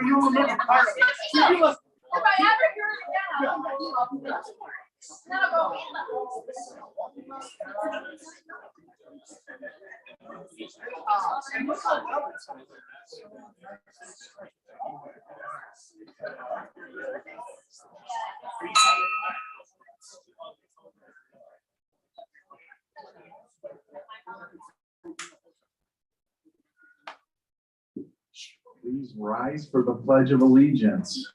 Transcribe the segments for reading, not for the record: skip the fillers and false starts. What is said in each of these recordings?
You remember part of it. If I ever hear it again, I'll let you up. Please rise for the Pledge of Allegiance.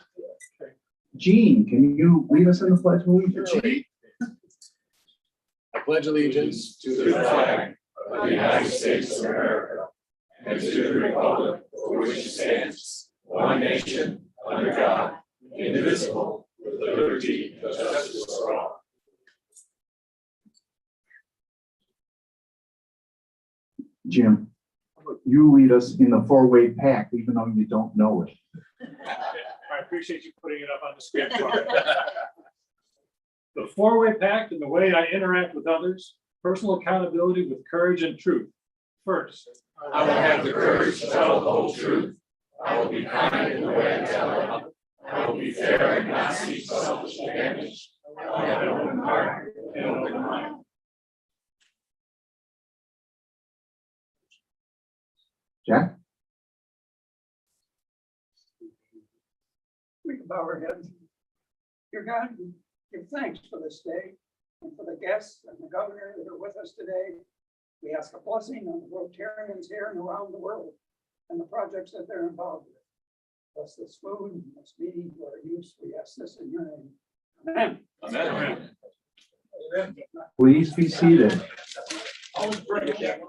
Gene, can you lead us in the Pledge of Allegiance? I pledge allegiance to the flag of the United States of America and to the republic for which it stands, one nation, under God, indivisible, with liberty and justice for all. Jim, you lead us in the four-way pact, even though you don't know it. I appreciate you putting it up on the screen. The four-way pact and the way I interact with others, personal accountability with courage and truth. First, I will have the courage to tell the whole truth. I will be kind in the way I tell it. I will be fair and not seek selfish advantage. I will have an open heart and open mind. Jack? We can bow our heads. Dear God, we give thanks for this day and for the guests and the governor that are with us today. We ask a blessing on the Rotarians here and around the world and the projects that they're involved with. Bless this food and this meeting for our use. We ask this in your name. Amen. Amen. Please be seated. That was kind of scary.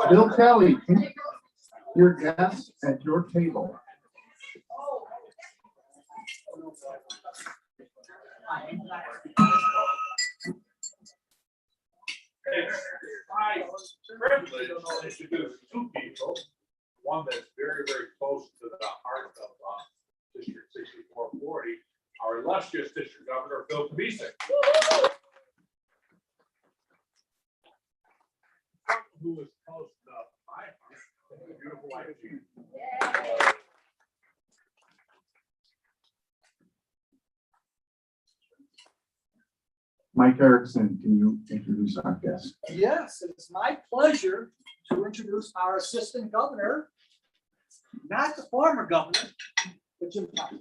Bill Kelly, your guests at your table. My privilege to introduce two people, one that's very, very close to the heart of District 6440, our illustrious District Governor, Bill Kamisic. Who is close to my heart, the beautiful wife, Jean. Mike Erickson, can you introduce our guest? Yes, it's my pleasure to introduce our Assistant Governor, not the former governor, but Jim Cobb.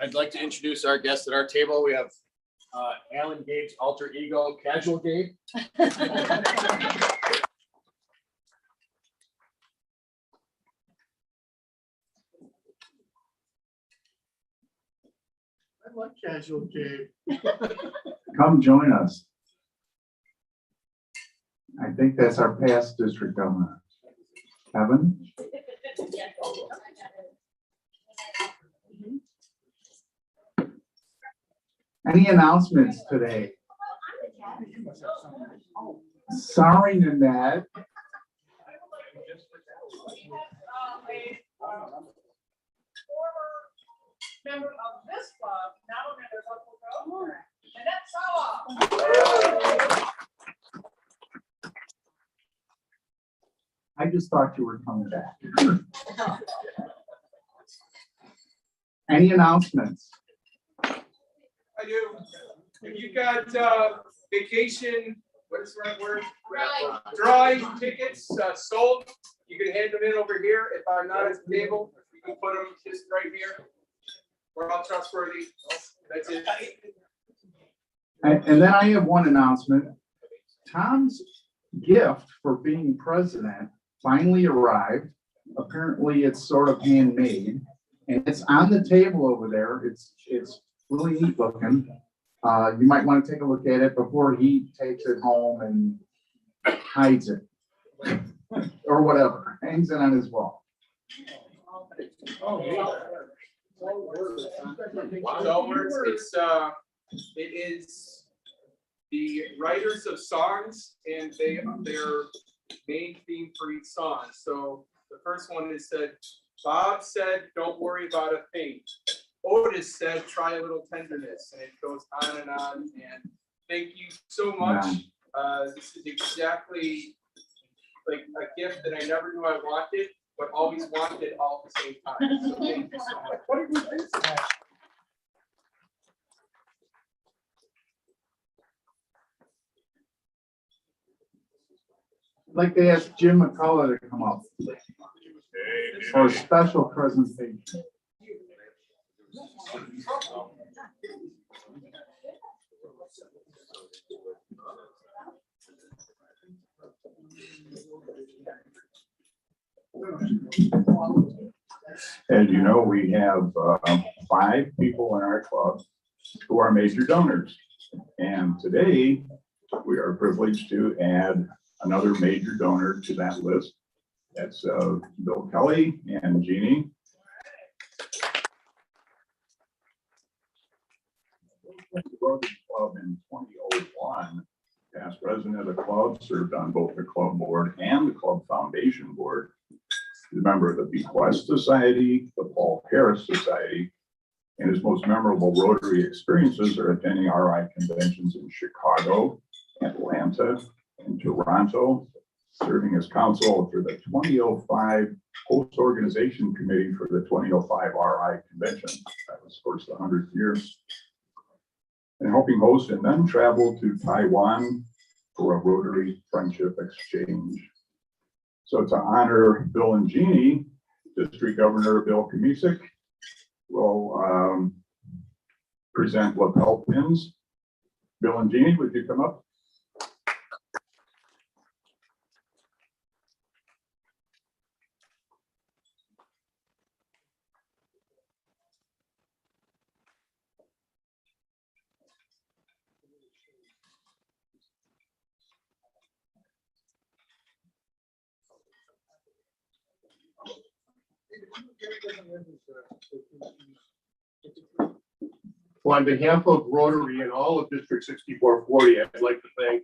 I'd like to introduce our guests at our table. We have Alan Gabe's alter ego, Casual Gabe. I like Casual Gabe. Come join us. I think that's our past district governor. Kevin? Any announcements today? Sorry, Nanette. Former member of this club, now a member of the Rotary, Nanette Sawa. I just thought you were coming back. Any announcements? I do. If you got vacation, what is the right word? Dry tickets sold, you can hand them in over here. If I'm not at the table, you can put them just right here. We're all trustworthy. That's it. And then I have one announcement. Tom's gift for being president finally arrived. Apparently it's sort of handmade and it's on the table over there. It's really neat looking. You might want to take a look at it before he takes it home and hides it or whatever, hangs it on his wall. So it is the writers of songs and their main theme for each song. So the first one is said, Bob said, don't worry about a thing. Otis said, try a little tenderness, and it goes on and on. And thank you so much. This is exactly like a gift that I never knew I wanted, but always wanted all at the same time. So thank you so much. What did we do? I'd like to ask Jim McCullough to come up for a special presentation. As you know, we have 5 people in our club who are major donors. And today, we are privileged to add another major donor to that list. That's Bill Kelly and Jeannie. The Rotary Club in 2001, past president of the club, served on both the club board and the club foundation board. He's a member of the Bequest Society, the Paul Harris Society, and his most memorable Rotary experiences are attending RI conventions in Chicago, Atlanta, and Toronto, serving as counsel for the 2005 host organization committee for the 2005 RI convention. That was, of course, the 100th year. And helping host and then travel to Taiwan for a Rotary Friendship Exchange. So to honor Bill and Jeannie, District Governor Bill Kamisik will present lapel pins. Bill and Jeannie, would you come up? Well, on behalf of Rotary and all of District 6440, I'd like to thank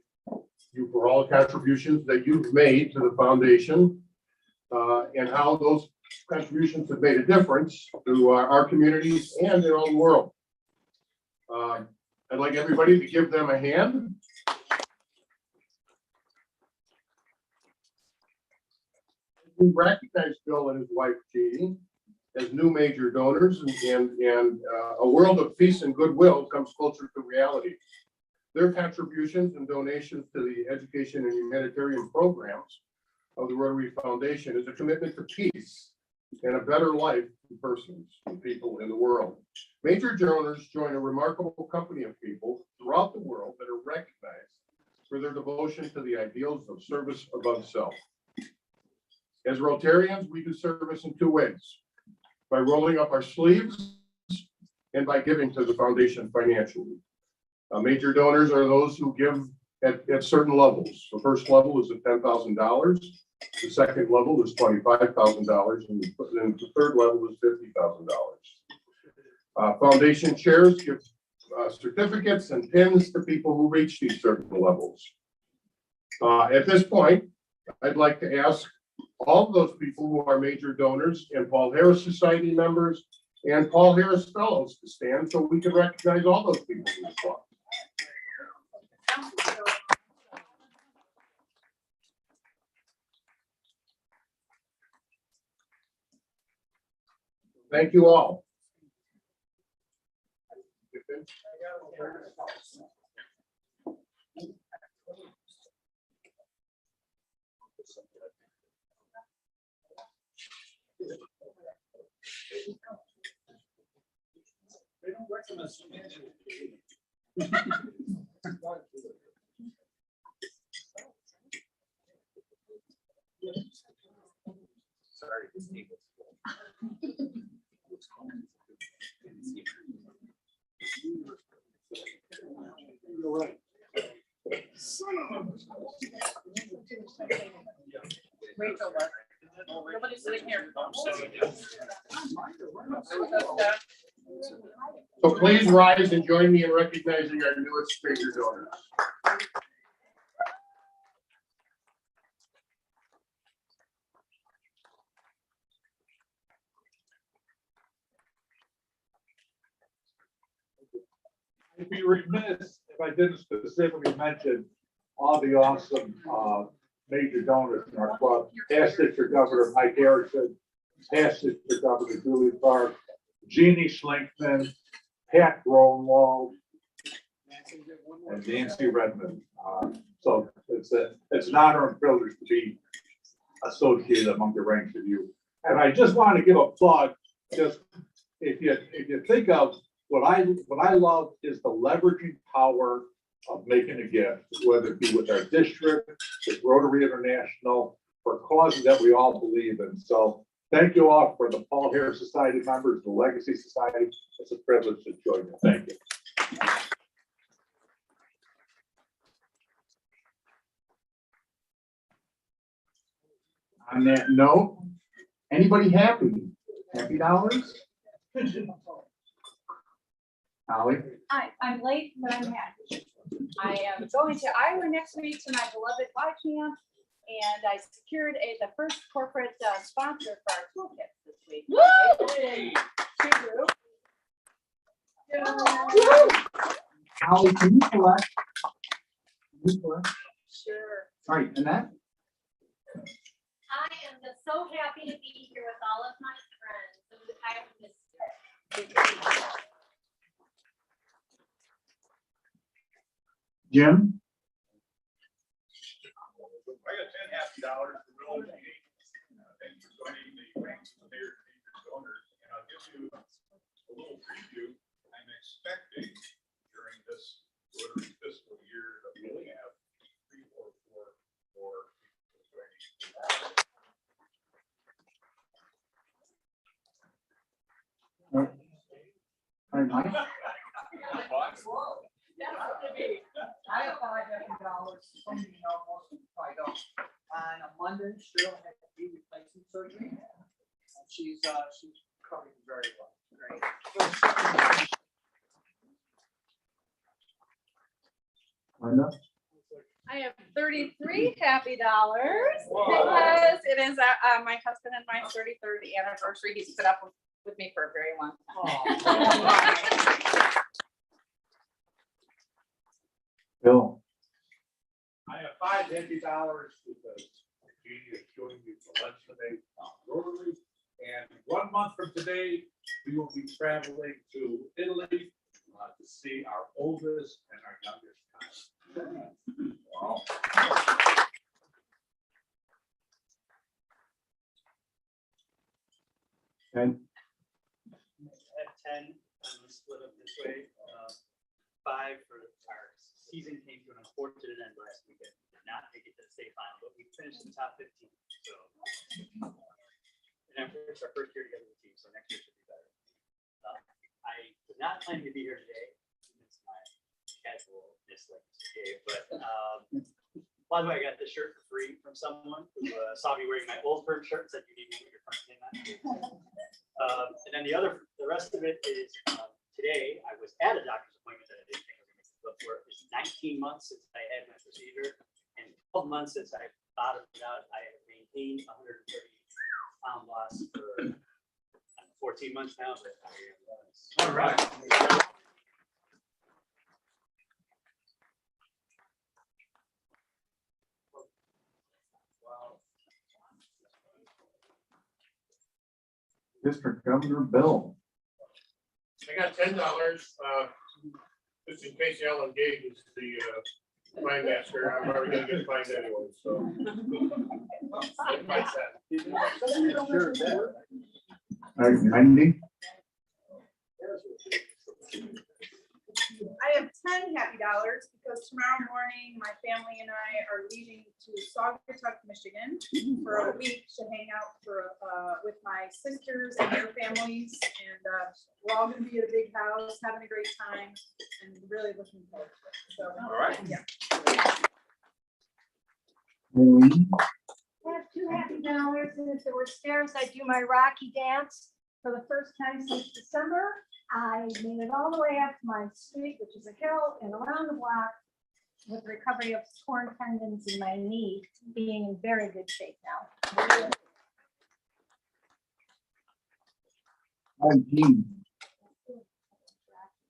you for all contributions that you've made to the foundation and how those contributions have made a difference to our communities and their own world. I'd like everybody to give them a hand. We recognize Bill and his wife, Jeannie, as new major donors, and a world of peace and goodwill comes closer to reality. Their contributions and donations to the education and humanitarian programs of the Rotary Foundation is a commitment to peace and a better life for persons and people in the world. Major donors join a remarkable company of people throughout the world that are recognized for their devotion to the ideals of service above self. As Rotarians, we do service in 2 ways: by rolling up our sleeves and by giving to the foundation financially. Major donors are those who give at certain levels. The first level is at $10,000. The second level is $25,000, and the third level is $50,000. Foundation chairs give certificates and pins to people who reach these certain levels. At this point, I'd like to ask all of those people who are major donors and Paul Harris Society members and Paul Harris Fellows to stand so we can recognize all those people who fought. Thank you all. They don't recommend. Sorry, this table. You're right. Rachel left. Nobody's sitting here. So please rise and join me in recognizing our newest major donors. I'd be remiss if I didn't specifically mention all the awesome major donors in our club. Past District Governor Mike Harrison, past District Governor Julie Clark, Jeannie Schlinkman, Pat Gronwald, and Nancy Redmond. So it's an honor and privilege to be associated among the ranks of you. And I just want to give a plug, just if you think of what I love is the leveraging power of making a gift, whether it be with our district, with Rotary International, for causes that we all believe in. So thank you all for the Paul Harris Society members, the Legacy Society. It's a privilege to join you. Thank you. On that note, anybody happy? Happy dollars? Holly? I'm late, but I'm happy. I am going to Iowa next week to my beloved Y camp, and I secured the first corporate sponsor for our toolkit this week. Woo! Holly, can you collect? Sure. All right, Annette? I am just so happy to be here with all of my friends. I miss it. Jim? I got $10 for real estate. Thanks for joining the ranks of their donors. And I'll give you a little preview. I'm expecting during this Rotary fiscal year that we only have 3 or 4 more people joining. All right, Mike? I have $500, some of you know, most of you probably don't. On a Monday, Cheryl had to be replacement surgery. And she's covering very well. Great. Linda? I have 33 happy dollars because it is my husband and my 33rd anniversary. He's put up with me for a very long time. Bill? I have $5 because Jeannie is joining me for lunch today, Rotary. And 1 month from today, we will be traveling to Italy to see our oldest and our youngest child. Wow. Okay. I have 10, split up this way. 5 for our season came to an unfortunate end last weekend. We did not make it to the state final, but we finished in the top 15. So, and it's our first year together with the team, so next year should be better. I was not planning to be here today. It's my casual dislike today, but by the way, I got this shirt for free from someone who saw me wearing my old firm shirt and said, "You need me with your first name on." And then the rest of it is today I was at a doctor's appointment that I didn't think I was going to make it for. It's 19 months since I had my procedure, and 12 12 months since I bottomed out. I have maintained 130-pound loss for 14 months now. But All right. District Governor Bill. I got $10, just in case Alan Gage is the fine master. I'm already gonna get fined anyway, so. All right, Wendy. I have 10 happy dollars because tomorrow morning, my family and I are leaving to Saugatuck, Michigan for a week to hang out with my sisters and their families. And we're all gonna be at a big house, having a great time and really looking forward to it. So, All right. yeah. I have 2 happy dollars, and if there were stairs, I'd do my Rocky dance for the first time since December. I made it all the way up to my street, which is a hill, and around the block with recovery of torn tendons in my knee, being in very good shape now.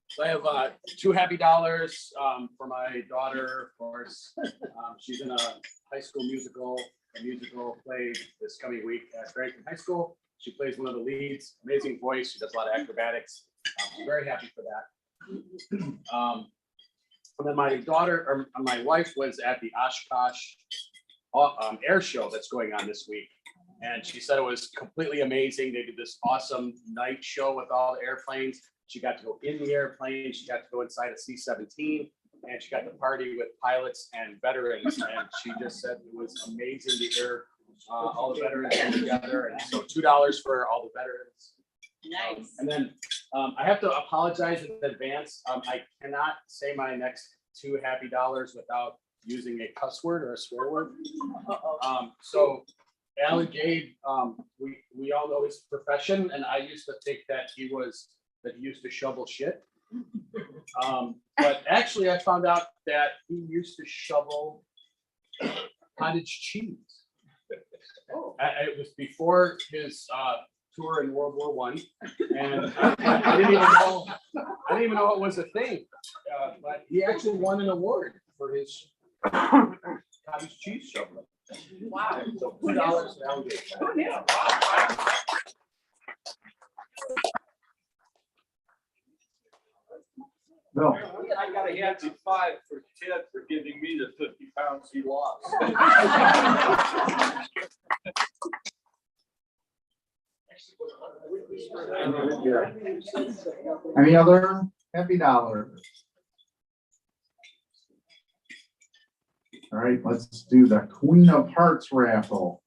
So I have 2 happy dollars for my daughter, of course. She's in a high school musical play this coming week at Barrington High School. She plays one of the leads, amazing voice. She does a lot of acrobatics. I'm very happy for that. And then my wife was at the Oshkosh air show that's going on this week. And she said it was completely amazing. They did this awesome night show with all the airplanes. She got to go in the airplane. She got to go inside a C-17. And she got to party with pilots and veterans. And she just said it was amazing to hear all the veterans come together. And so $2 for all the veterans. Nice. And then I have to apologize in advance. I cannot say my next 2 happy dollars without using a cuss word or a swear word. So Alan Gabe, we all know his profession, and I used to think that he used to shovel shit. But actually I found out that he used to shovel cottage cheese. It was before his tour in World War I, and I didn't even know it was a thing. But he actually won an award for his cottage cheese shoveling. Wow. So $2 down. Who knew? Bill. I got a happy 5 for Ted for giving me the 50 pounds he lost. Any other happy dollars? All right, let's do the Queen of Hearts raffle.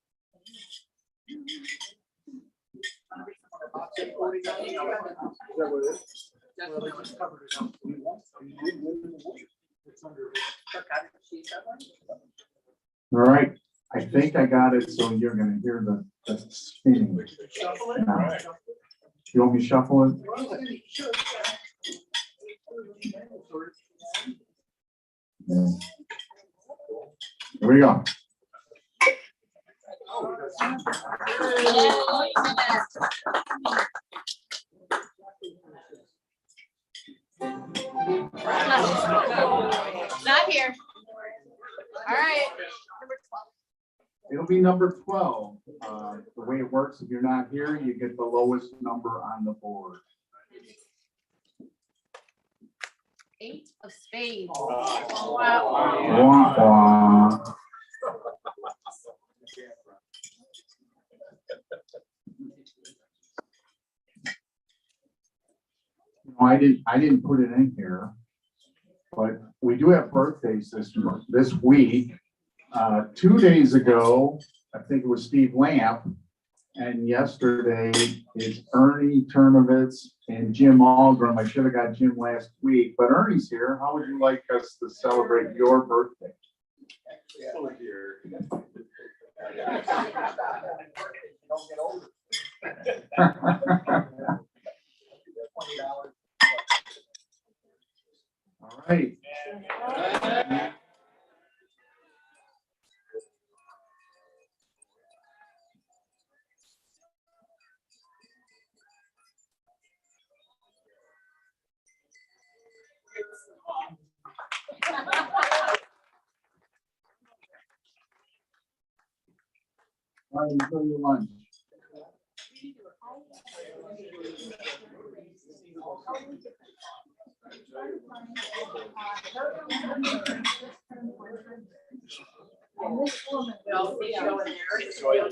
All right, I think I got it, so you're gonna hear the spinning. Now, you want me to shuffle it? Yeah. Here we go. Not here. All right. Number 12. It'll be number 12. The way it works, if you're not here, you get the lowest number on the board. 8 of spades. Wah, wah. I didn't put it in here, but we do have birthdays this week. 2 days ago, I think it was Steve Lamp, and yesterday is Ernie Turnovitz and Jim Algrim. I should have got Jim last week, but Ernie's here. How would you like us to celebrate your birthday? Oh, dear. All right. right, enjoy your lunch. And this woman. Enjoy the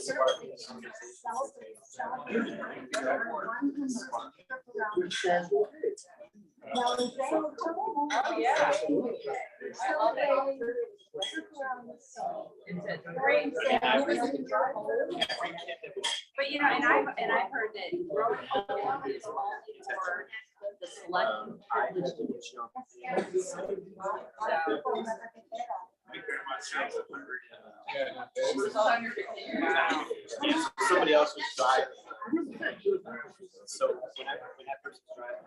Oh, yeah. I love it. But you know, and I've heard that growing old is only for the select privileged individuals. Somebody else was driving. So when I first driving,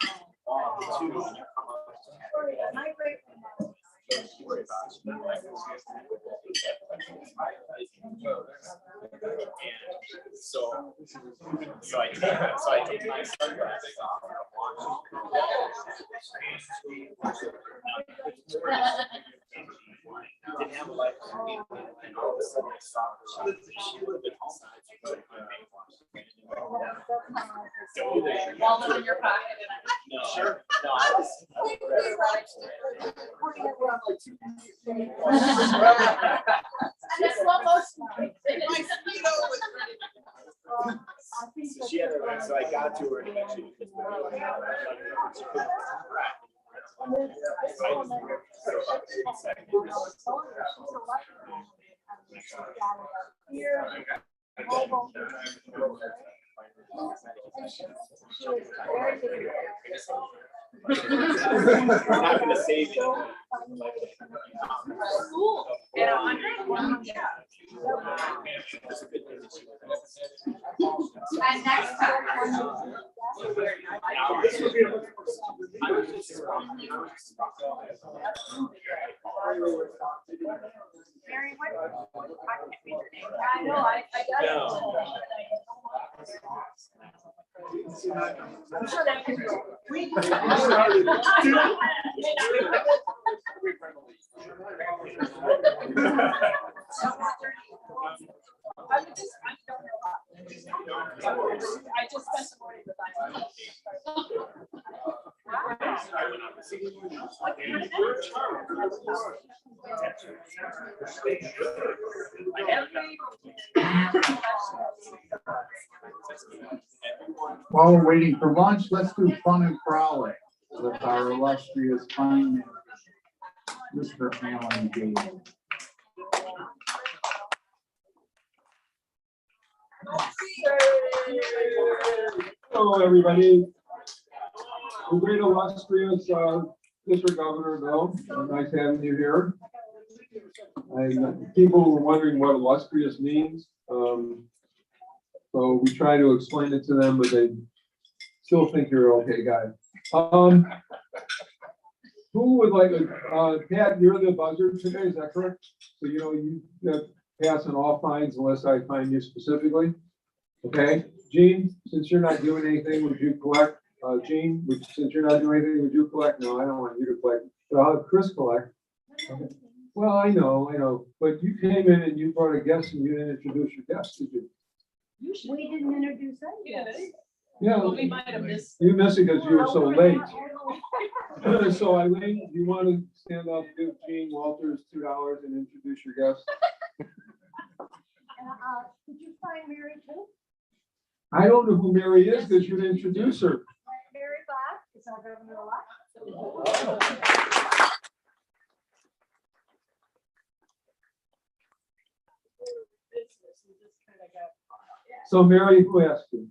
two when you come up. Worry about it. And so I take my sunglasses off. Didn't have a light. And all of a sudden I saw she lived at home. Wallet in your pocket. No, sure. No, I was. And that's slow motion. So she had her, so I got to her and she. I'm not gonna save it. Cool. And 100? Yeah. And next time. Mary, what? I can't read your name. I know, I got it. I'm sure that can go. I just spent the morning with While we're waiting for lunch, let's do fun and frolic with our illustrious fine Mr. Alan Gable. Hello, everybody. The great illustrious District Governor Bill, nice having you here. People were wondering what illustrious means. So we try to explain it to them, but they still think you're an okay guy. Who would like, Pat, you're the buzzer today, is that correct? So you pass on all fines unless I find you specifically. Okay, Gene, since you're not doing anything, would you collect? Gene, since you're not doing anything, would you collect? No, I don't want you to collect, but I'll have Chris collect. Okay. Well, I know, but you came in and you brought a guest and you didn't introduce your guest, did you? We didn't introduce Yes. Yeah. Well, we might have missed. You missed it because you were so late. So Eileen, do you want to stand up, give Gene Walters $2 and introduce your guest? And, did you find Mary too? I don't know who Mary is because you didn't introduce her. Mary Bach is our governor-elect. So Mary, who asked you?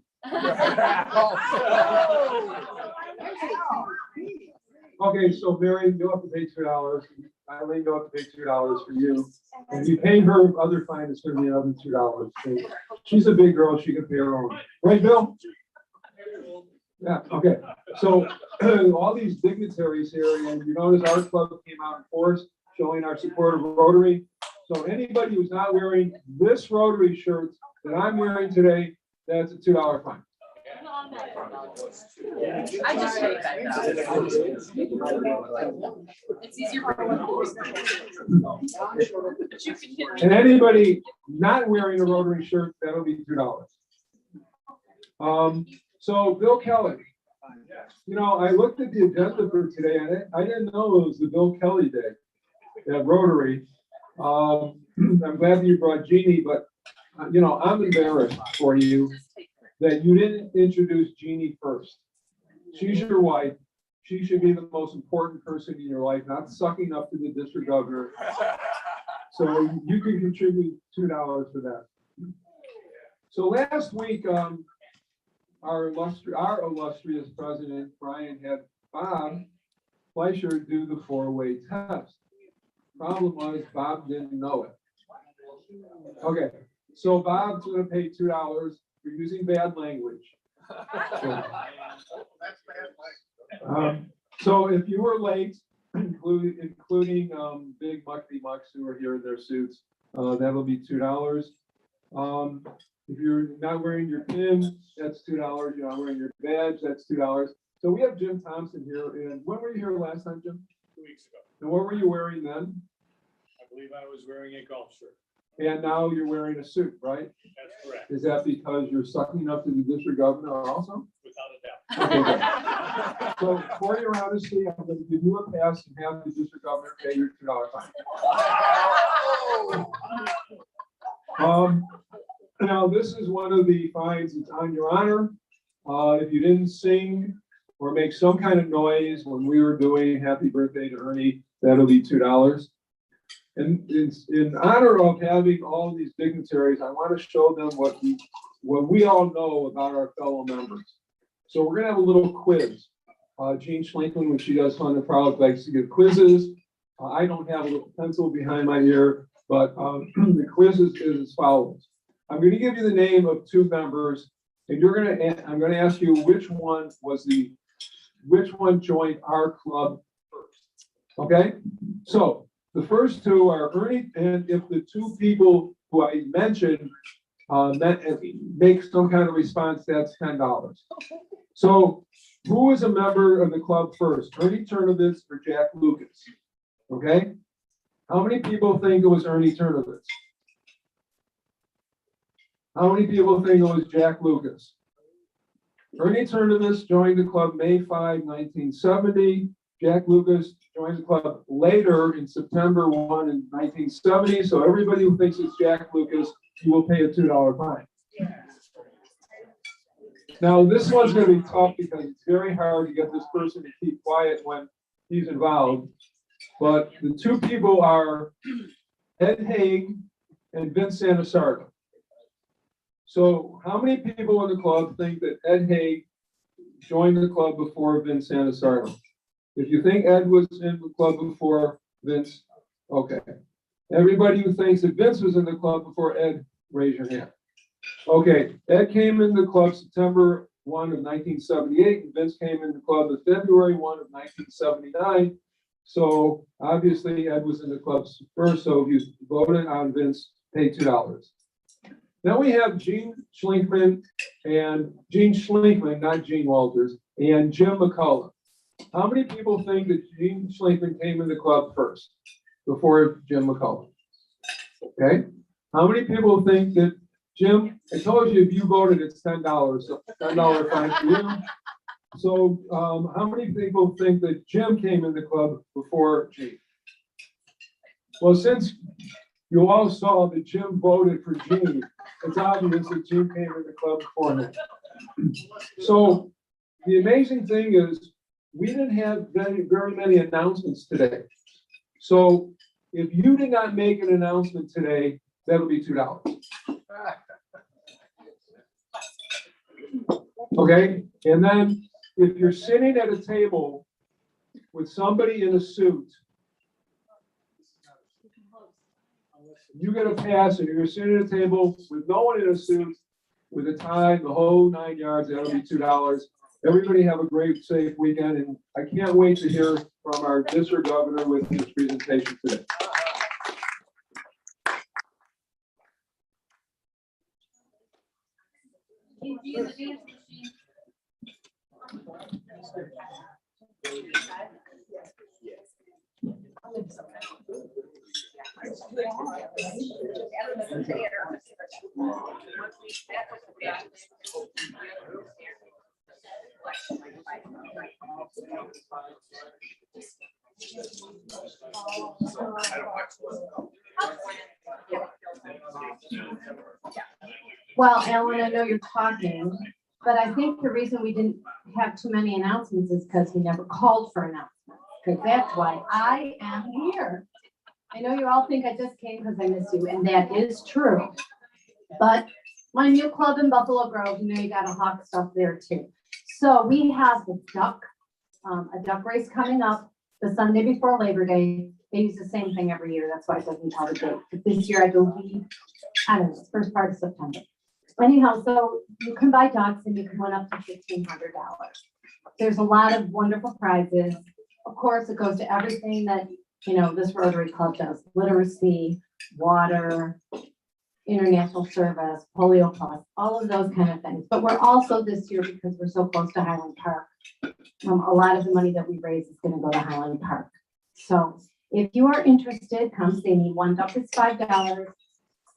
Okay, so Mary, you'll have to pay $2. Eileen, you'll have to pay $2 for you. And if you pay her other fine, it's gonna be another $2. So she's a big girl, she can pay her own. Right, Bill? Yeah, okay. So all these dignitaries here, and you notice our club came out in force showing our support of Rotary. So anybody who's not wearing this Rotary shirt that I'm wearing today, that's a $2 fine. I just hate that. It's easier for one person. But you can hit me. And anybody not wearing a Rotary shirt, that'll be $2. So Bill Kelly, you know, I looked at the agenda for today and I didn't know it was the Bill Kelly Day at Rotary. I'm glad that you brought Jeannie, but you know, I'm embarrassed for you that you didn't introduce Jeannie first. She's your wife. She should be the most important person in your life, not sucking up to the district governor. So you can contribute $2 for that. So last week, our illustrious president, Brian, had Bob Fleischer do the 4-way test. Problem was, Bob didn't know it. Okay, so Bob's gonna pay $2 for using bad language. So if you were late, including Big Mucky Mucks who are here in their suits, that'll be $2. If you're not wearing your pin, that's $2. You're not wearing your badge, that's $2. So we have Jim Thompson here. And when were you here last time, Jim? 2 weeks ago. And what were you wearing then? I believe I was wearing a golf shirt. And now you're wearing a suit, right? That's correct, Is that because you're sucking up to the district governor also? without a doubt. Okay. So for your honesty, I'm going to give you a pass and have the district governor pay your $2 fine. Now, this is one of the fines. It's on your honor. If you didn't sing or make some kind of noise when we were doing Happy Birthday to Ernie, that'll be $2. And in honor of having all these dignitaries, I want to show them what we all know about our fellow members. So we're going to have a little quiz. Jean Schlinkman, when she does Fun and Frolic, likes to give quizzes. I don't have a little pencil behind my ear, but the quiz is as follows. I'm going to give you the name of 2 members, and I'm going to ask you which one joined our club first. Okay? So the first 2 are Ernie, and if the 2 people who I mentioned make some kind of response, that's $10. So who was a member of the club first, Ernie Turnovitz or Jack Lucas? Okay? How many people think it was Ernie Turnovitz? How many people think it was Jack Lucas? Ernie Turnovitz joined the club May 5, 1970. Jack Lucas joined the club later in September 1 in 1970. So everybody who thinks it's Jack Lucas, you will pay a $2 fine. Now, this one's going to be tough because it's very hard to get this person to keep quiet when he's involved. But the 2 people are Ed Haig and Vince Sanasardo. So how many people in the club think that Ed Haig joined the club before Vince Sanasardo? If you think Ed was in the club before Vince, okay. Everybody who thinks that Vince was in the club before Ed, raise your hand. Okay, Ed came in the club September 1 of 1978, and Vince came in the club of February 1 of 1979. So obviously Ed was in the club first, so if you voted on Vince, pay $2. Then we have Gene Schlinkman, not Gene Walters, and Jim McCullough. How many people think that Gene Schlinkman came in the club first before Jim McCullough? Okay. How many people think that Jim, I told you if you voted, it's $10, so $10 fine for you. So how many people think that Jim came in the club before Gene? Well, since you all saw that Jim voted for Gene, it's obvious that Jim came in the club before him. So the amazing thing is we didn't have very many announcements today. So if you did not make an announcement today, that'll be $2. Okay, and then if you're sitting at a table with somebody in a suit, you get a pass, and you're sitting at a table with no one in a suit, with a tie, the whole 9 yards, that'll be $2. Everybody have a great, safe weekend, and I can't wait to hear from our district governor with his presentation today. Well, Alan, I know you're talking, but I think the reason we didn't have too many announcements is because we never called for announcements. Because that's why I am here. I know you all think I just came because I miss you, and that is true. But my new club in Buffalo Grove, you know, you got to hawk stuff there too. So we have the a duck race coming up the Sunday before Labor Day. They use the same thing every year. That's why it doesn't tell the date. But this year I believe, I don't know, first part of September. Anyhow, so you can buy ducks and you can win up to $1,500. There's a lot of wonderful prizes. Of course, it goes to everything that, you know, this Rotary Club does: literacy, water, international service, polio plus, all of those kind of things. But we're also this year, because we're so close to Highland Park, a lot of the money that we raise is going to go to Highland Park. So if you are interested, come see me. One duck is $5.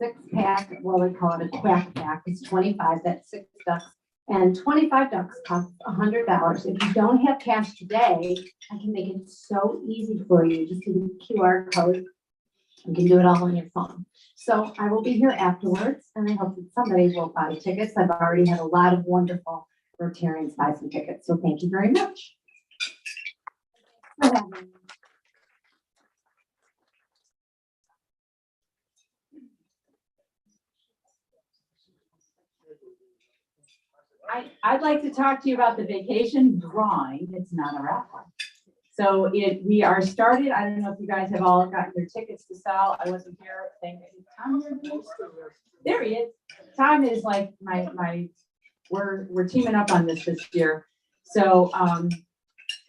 6-pack, well, they call it a quack pack, is 25, that's 6 ducks. And 25 ducks cost $100. If you don't have cash today, I can make it so easy for you. Just give me the QR code. You can do it all on your phone. So I will be here afterwards, and I hope that somebody will buy tickets. I've already had a lot of wonderful Rotarians buy some tickets, so thank you very much. I'd like to talk to you about the vacation drawing. It's not a raffle. So we are started. I don't know if you guys have all gotten your tickets to sell. I wasn't here. Thank you. Tom, there he is. Tom is like we're teaming up on this year. So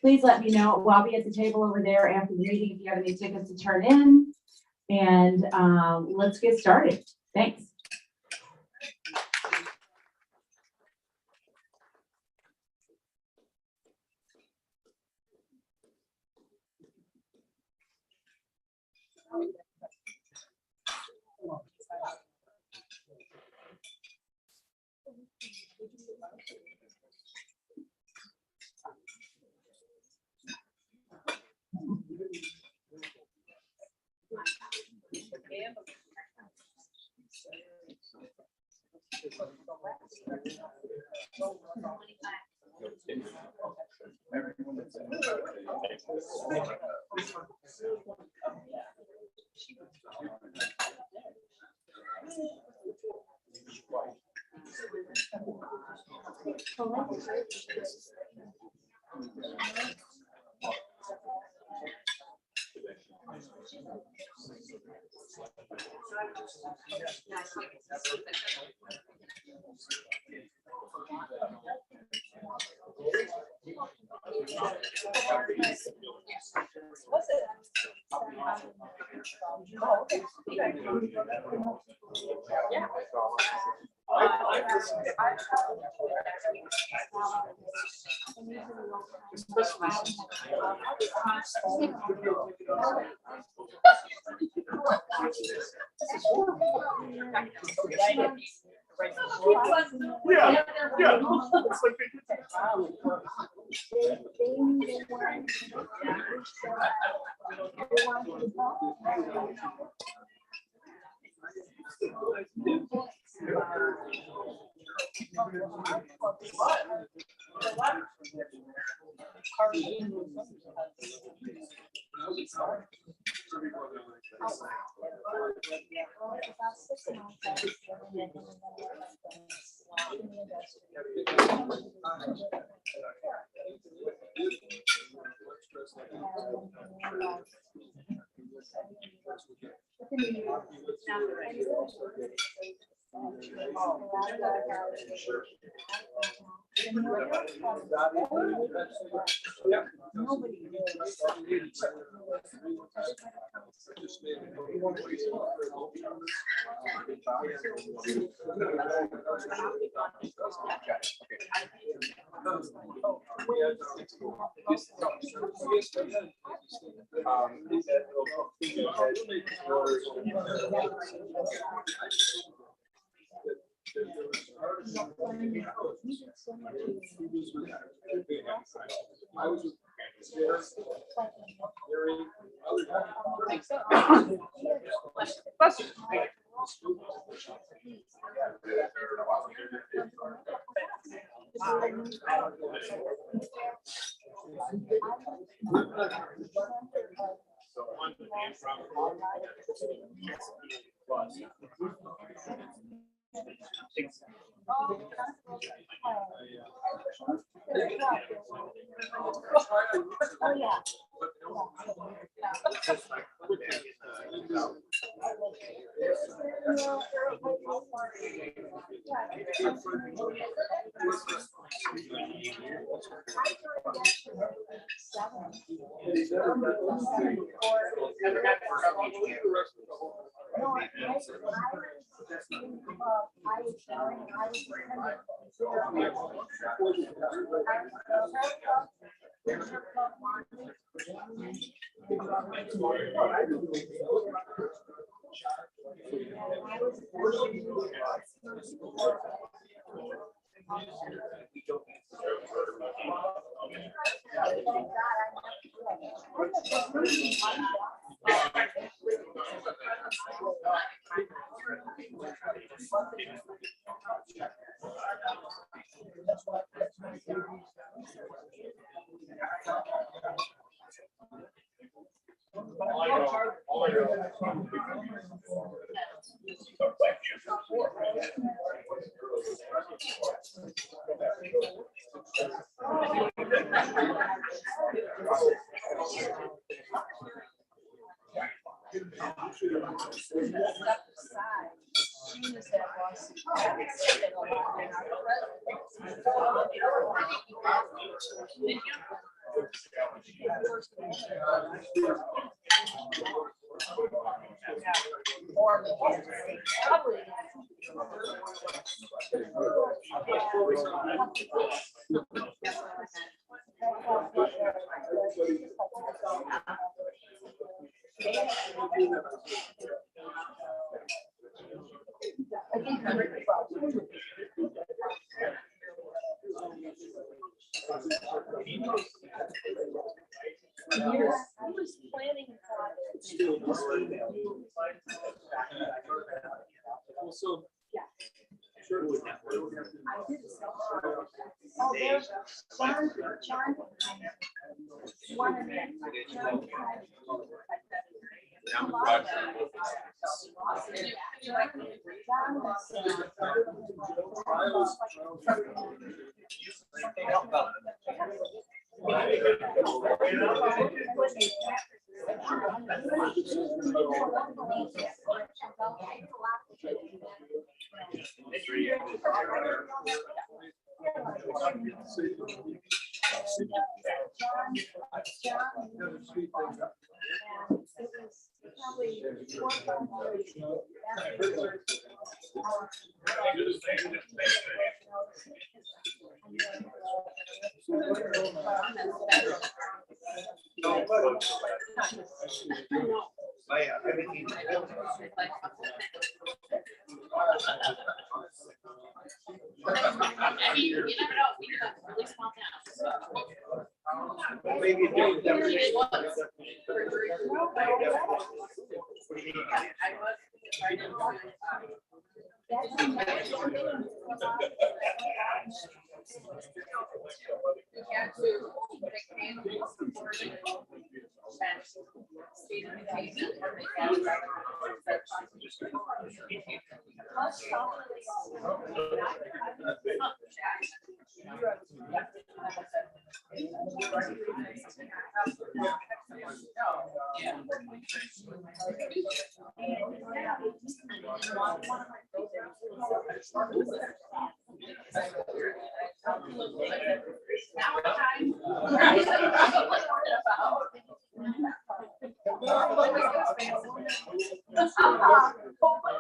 please let me know. Well, I'll be at the table over there after the meeting if you have any tickets to turn in. And let's get started. Thanks.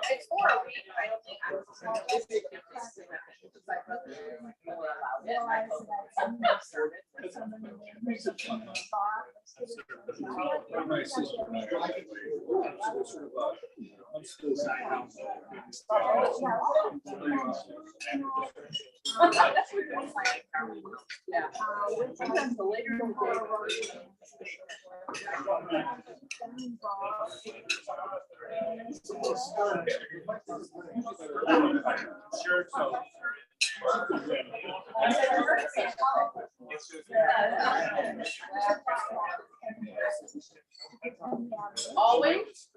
It's for a week. I don't think I was a small business. My sister and I sort of, I'm still saying, Yeah. Sometimes the later the sure, so. Always.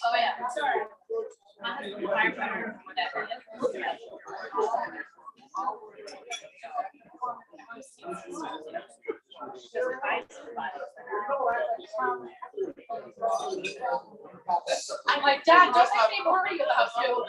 Oh, yeah. Sorry. I'm like, Dad, don't make me worry about you.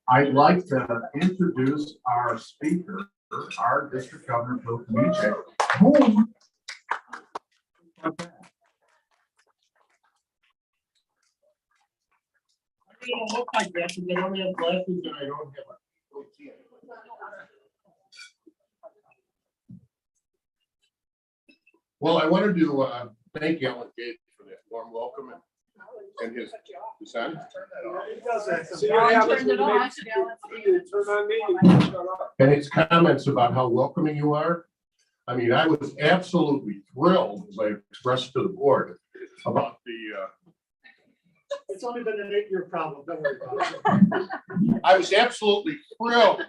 I'd like to introduce our speaker, our district governor, Bill Kamichek. Whom I don't look like that because I don't have glasses and I don't have a. Well, I wanted to thank Alan Gates for that warm welcome and his son. See what happens when you turn on me, you shut up. And his comments about how welcoming you are. I mean, I was absolutely thrilled, as I expressed to the board, about It's only been an 8-year problem, don't worry about it. I was absolutely thrilled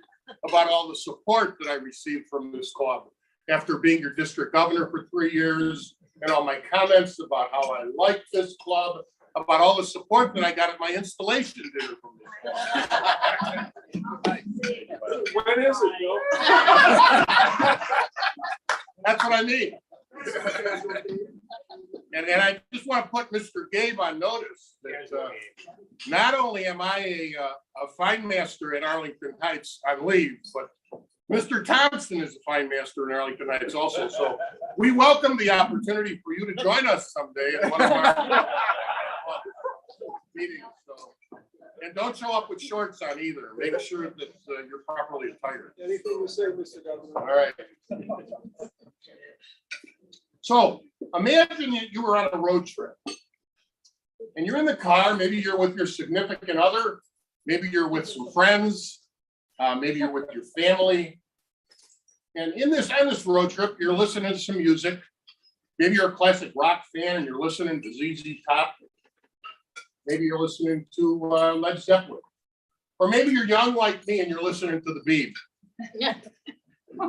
about all the support that I received from this club after being your district governor for 3 years, and all my comments about how I like this club, about all the support that I got at my installation dinner from this club. When is it, Bill? That's what I mean. And I just want to put Mr. Gabe on notice that not only am I a fine master at Arlington Heights on leave, but Mr. Thompson is a fine master in Arlington Heights also. So we welcome the opportunity for you to join us someday at one of our meetings. So, and don't show up with shorts on either. Make sure that you're properly attired. Anything to say, Mr. Governor? All right. So imagine that you were on a road trip and you're in the car. Maybe you're with your significant other. Maybe you're with some friends. Maybe you're with your family. And on this road trip, you're listening to some music. Maybe you're a classic rock fan and you're listening to ZZ Top. Maybe you're listening to Led Zeppelin. Or maybe you're young like me and you're listening to the Beeb.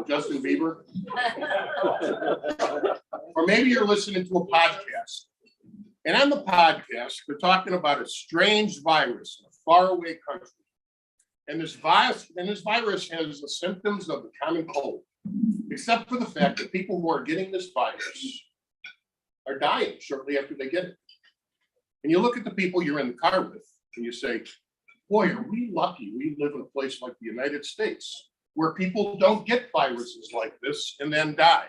Justin Bieber. Or maybe you're listening to a podcast. And on the podcast, they're talking about a strange virus in a faraway country. And this virus has the symptoms of the common cold, except for the fact that people who are getting this virus are dying shortly after they get it. And you look at the people you're in the car with and you say, boy, are we lucky we live in a place like the United States where people don't get viruses like this and then die.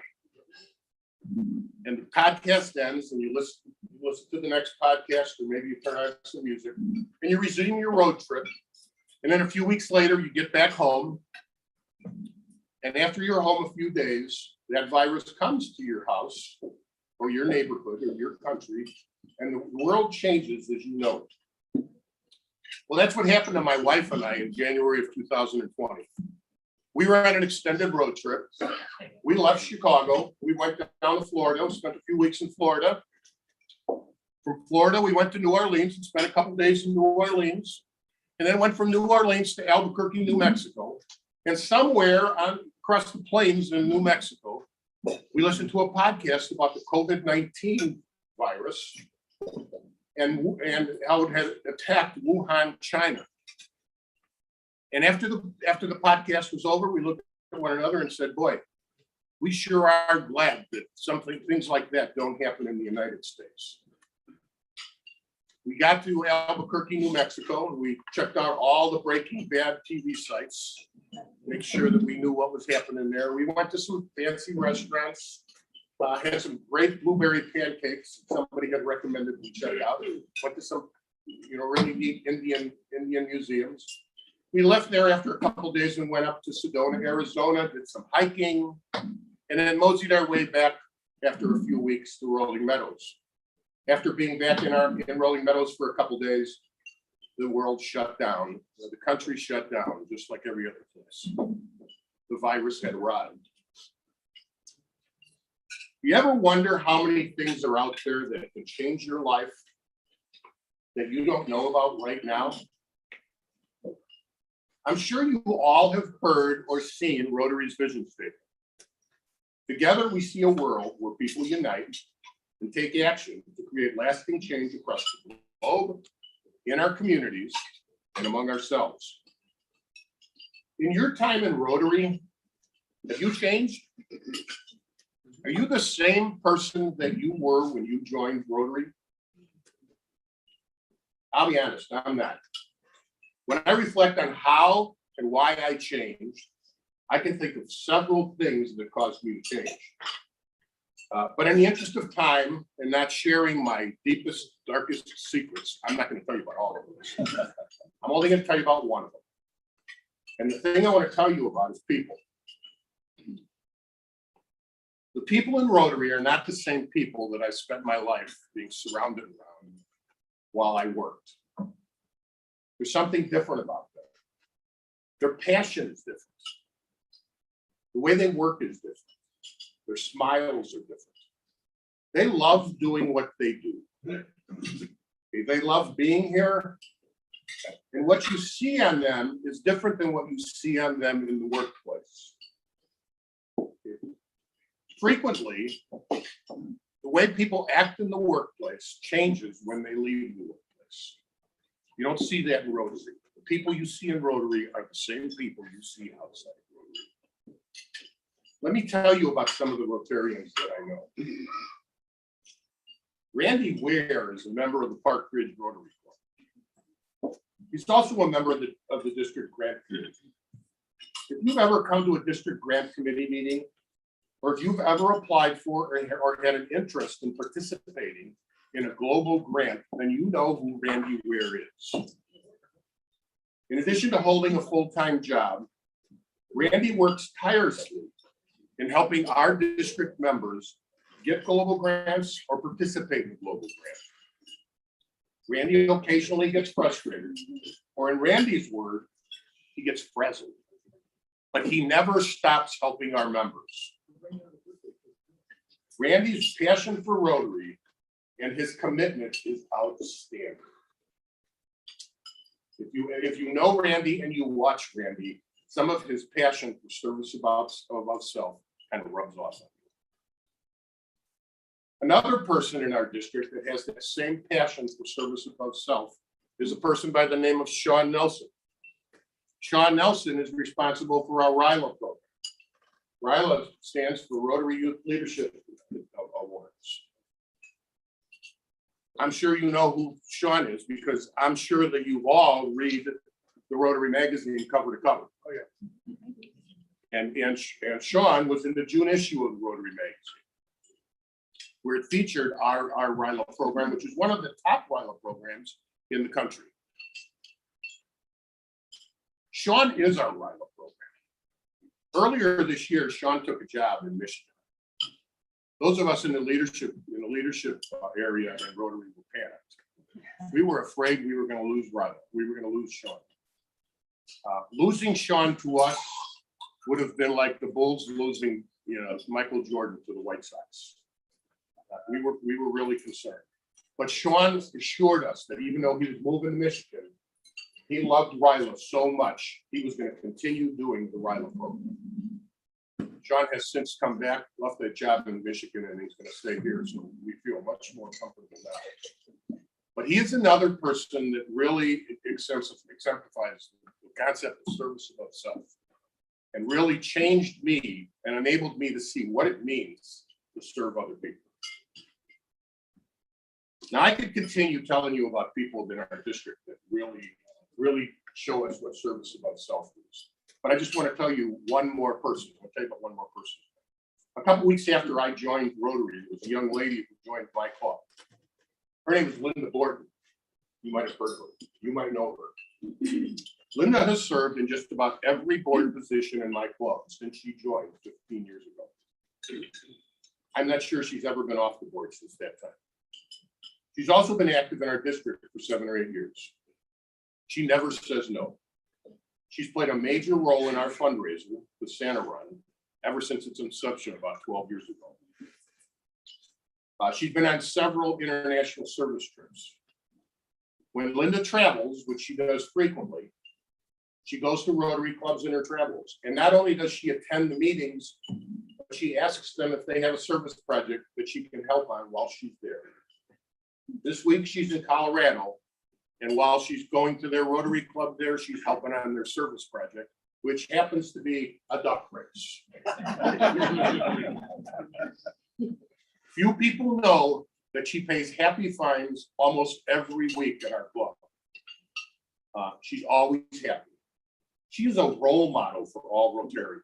And the podcast ends and you listen to the next podcast, or maybe you turn on some music and you resume your road trip. And then a few weeks later, you get back home. And after you're home a few days, that virus comes to your house or your neighborhood or your country, and the world changes as you know it. Well, that's what happened to my wife and I in January of 2020. We were on an extended road trip. We left Chicago. We went down to Florida, spent a few weeks in Florida. From Florida, we went to New Orleans and spent a couple days in New Orleans. And then went from New Orleans to Albuquerque, New Mexico. And somewhere across the plains in New Mexico, we listened to a podcast about the COVID-19 virus and how it had attacked Wuhan, China. And after the podcast was over, we looked at one another and said, boy, we sure are glad that things like that don't happen in the United States. We got to Albuquerque, New Mexico, and we checked out all the Breaking Bad TV sites, make sure that we knew what was happening there. We went to some fancy restaurants, had some great blueberry pancakes somebody had recommended we check out. Went to some, really neat Indian museums. We left there after a couple of days and went up to Sedona, Arizona, did some hiking, and then moseyed our way back after a few weeks to Rolling Meadows. After being back in Rolling Meadows for a couple of days, the world shut down. The country shut down, just like every other place. The virus had arrived. You ever wonder how many things are out there that can change your life that you don't know about right now? I'm sure you all have heard or seen Rotary's vision statement. Together, we see a world where people unite and take action to create lasting change across the globe, in our communities, and among ourselves. In your time in Rotary, have you changed? Are you the same person that you were when you joined Rotary? I'll be honest, I'm not. When I reflect on how and why I changed, I can think of several things that caused me to change. But in the interest of time and not sharing my deepest, darkest secrets, I'm not going to tell you about all of them. I'm only going to tell you about one of them. And the thing I want to tell you about is people. The people in Rotary are not the same people that I spent my life being surrounded around while I worked. There's something different about them. Their passion is different. The way they work is different. Their smiles are different. They love doing what they do. They love being here. And what you see on them is different than what you see on them in the workplace. Frequently, the way people act in the workplace changes when they leave the workplace. You don't see that in Rotary. The people you see in Rotary are the same people you see outside Rotary. Let me tell you about some of the Rotarians that I know. Randy Ware is a member of the Park Ridge Rotary Club. He's also a member of the district grant committee. If you've ever come to a district grant committee meeting, or if you've ever applied for or had an interest in participating in a global grant, then you know who Randy Ware is. In addition to holding a full-time job, Randy works tirelessly in helping our district members get global grants or participate in global grants. Randy occasionally gets frustrated, or in Randy's word, he gets frazzled, but he never stops helping our members. Randy's passion for Rotary and his commitment is outstanding. If you know Randy and you watch Randy, some of his passion for service above self kind of rubs off on you. Another person in our district that has that same passion for service above self is a person by the name of Sean Nelson. Sean Nelson is responsible for our RILA program. RILA stands for Rotary Youth Leadership Awards. I'm sure you know who Sean is because I'm sure that you all read the Rotary magazine cover to cover. Oh yeah. And Sean was in the June issue of the Rotary magazine, where it featured our RILA program, which is one of the top RILA programs in the country. Sean is our RILA program. Earlier this year, Sean took a job in Michigan. Those of us in the leadership area in Rotary were panicked. We were afraid we were going to lose RILA. We were going to lose Sean. Losing Sean to us would have been like the Bulls losing, Michael Jordan to the White Sox. We were really concerned. But Sean assured us that even though he was moving to Michigan, he loved RILA so much, he was going to continue doing the RILA program. Sean has since come back, left that job in Michigan, and he's going to stay here, so we feel much more comfortable now. But he is another person that really exemplifies the concept of service above self, and really changed me and enabled me to see what it means to serve other people. Now, I could continue telling you about people in our district that really show us what service above self is. But I just want to tell you one more person. I'll tell you about one more person. A couple weeks after I joined Rotary, there was a young lady who joined my club. Her name is Linda Borden. You might have heard of her. You might know her. Linda has served in just about every board position in my club since she joined 15 years ago. I'm not sure she's ever been off the board since that time. She's also been active in our district for 7 or 8 years. She never says no. She's played a major role in our fundraiser, the Santa Run, ever since its inception about 12 years ago. She's been on several international service trips. When Linda travels, which she does frequently, she goes to Rotary clubs in her travels. And not only does she attend the meetings, but she asks them if they have a service project that she can help on while she's there. This week, she's in Colorado. And while she's going to their Rotary club there, she's helping on their service project, which happens to be a duck race. Few people know that she pays happy fines almost every week at our club. She's always happy. She is a role model for all Rotarians.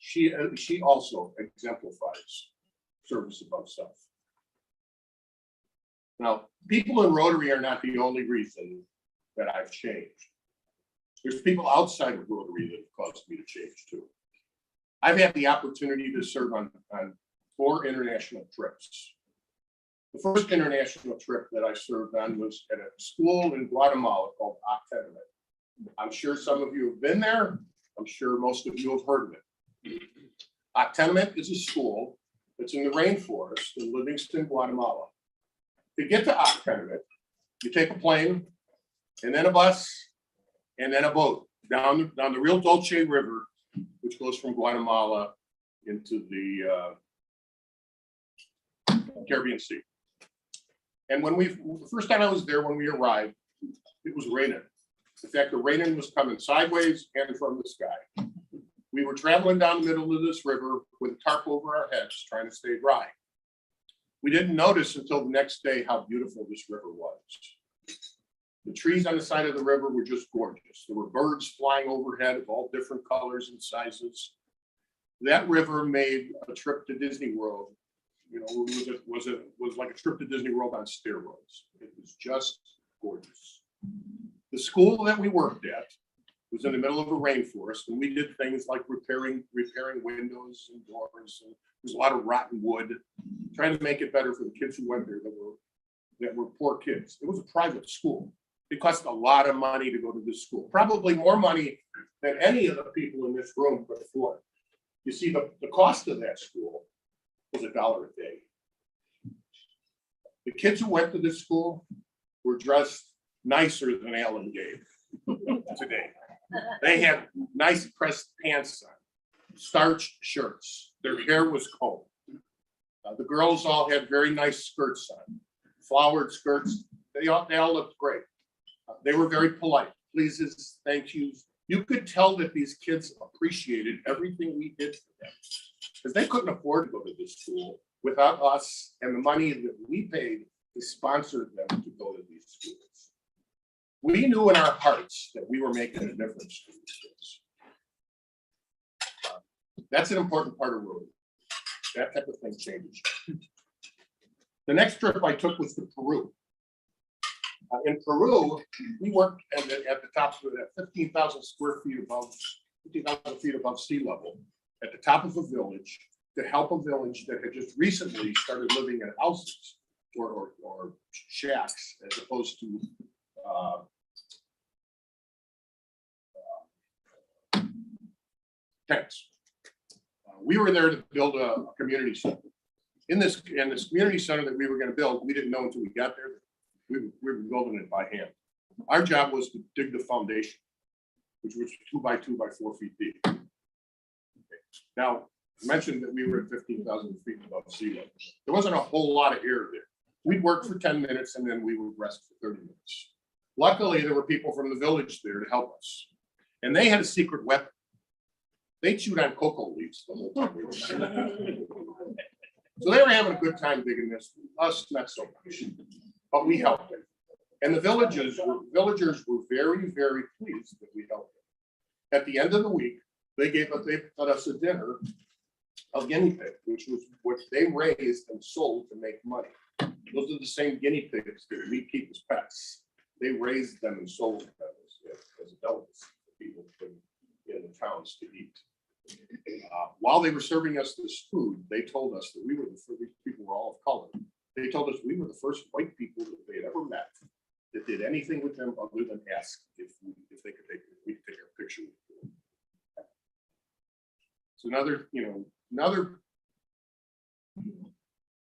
She also exemplifies service above self. Now, people in Rotary are not the only reason that I've changed. There's people outside of Rotary that have caused me to change too. I've had the opportunity to serve on 4 international trips. The first international trip that I served on was at a school in Guatemala called Octenamet. I'm sure some of you have been there. I'm sure most of you have heard of it. Octenamet is a school that's in the rainforest in Livingston, Guatemala. To get to Oxford, you take a plane and then a bus and then a boat down the Rio Dulce River, which goes from Guatemala into the Caribbean Sea. And the first time I was there, when we arrived, it was raining. In fact, the raining was coming sideways and from the sky. We were traveling down the middle of this river with a tarp over our heads, trying to stay dry. We didn't notice until the next day how beautiful this river was. The trees on the side of the river were just gorgeous. There were birds flying overhead of all different colors and sizes. That river made a trip to Disney World. You know, was like a trip to Disney World on steroids. It was just gorgeous. The school that we worked at was in the middle of a rainforest, and we did things like repairing windows and doors. And there's a lot of rotten wood, trying to make it better for the kids who went there that were poor kids. It was a private school. It cost a lot of money to go to this school, probably more money than any of the people in this room could afford. You see, the cost of that school was $1 a day. The kids who went to this school were dressed nicer than Alan gave today. They had nice pressed pants on, starched shirts. Their hair was combed. The girls all had very nice skirts on, flowered skirts. They all looked great. They were very polite. Pleases, thank yous. You could tell that these kids appreciated everything we did for them, because they couldn't afford to go to this school without us and the money that we paid to sponsor them to go to these schools. We knew in our hearts that we were making a difference to these kids. That's an important part of Rotary. That type of thing changes. The next trip I took was to Peru. In Peru, we worked at the top of that 15,000 feet above sea level, at the top of a village, to help a village that had just recently started living in houses or shacks, as opposed to tents. We were there to build a community center. In this community center that we were going to build, we didn't know until we got there. We were building it by hand. Our job was to dig the foundation, which was 2 by 2 by 4 feet deep. Okay. Now, I mentioned that we were at 15,000 feet above sea level. There wasn't a whole lot of air there. We'd work for 10 minutes and then we would rest for 30 minutes. Luckily, there were people from the village there to help us. And they had a secret weapon. They chewed on cocoa leaves the whole time we were there. So they were having a good time digging this. Us, not so much. But we helped them. And the villagers were very, very pleased that we helped them. At the end of the week, they got us a dinner of guinea pig, which was what they raised and sold to make money. Those are the same guinea pigs that we keep as pets. They raised them and sold them as a delicacy for people in the towns to eat. While they were serving us this food, they told us that these people were all of color. They told us we were the first white people that they had ever met that did anything with them other than ask if we could take a picture with them. It's another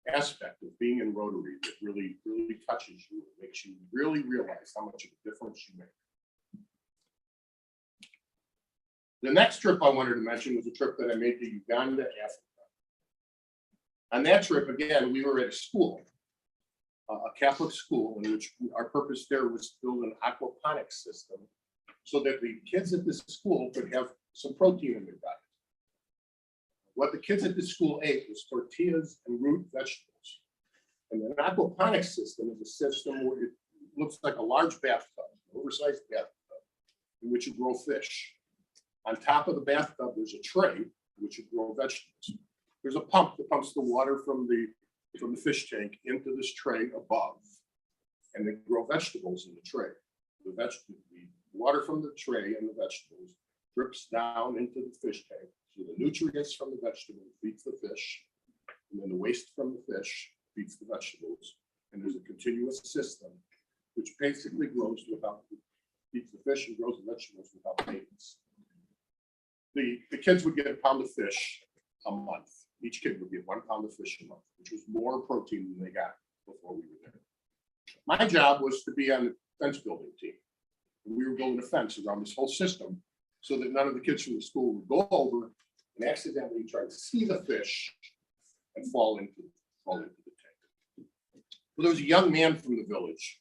aspect of being in Rotary that really, really touches you. It makes you really realize how much of a difference you make. The next trip I wanted to mention was a trip that I made to Uganda, Africa. On that trip, again, we were at a school, a Catholic school, in which our purpose there was to build an aquaponics system so that the kids at this school could have some protein in their diet. What the kids at this school ate was tortillas and root vegetables. And an aquaponics system is a system where it looks like a large bathtub, an oversized bathtub, in which you grow fish. On top of the bathtub, there's a tray in which you grow vegetables. There's a pump that pumps the water from the fish tank into this tray above, and they grow vegetables in the tray. The water from the tray and the vegetables drips down into the fish tank. So the nutrients from the vegetable feeds the fish, and then the waste from the fish feeds the vegetables. And there's a continuous system which basically feeds the fish and grows the vegetables without maintenance. The kids would get a pound of fish a month. Each kid would get 1 pound of fish a month, which was more protein than they got before we were there. My job was to be on the fence building team. And we were building a fence around this whole system so that none of the kids from the school would go over and accidentally try to see the fish and fall into the tank. Well, there was a young man from the village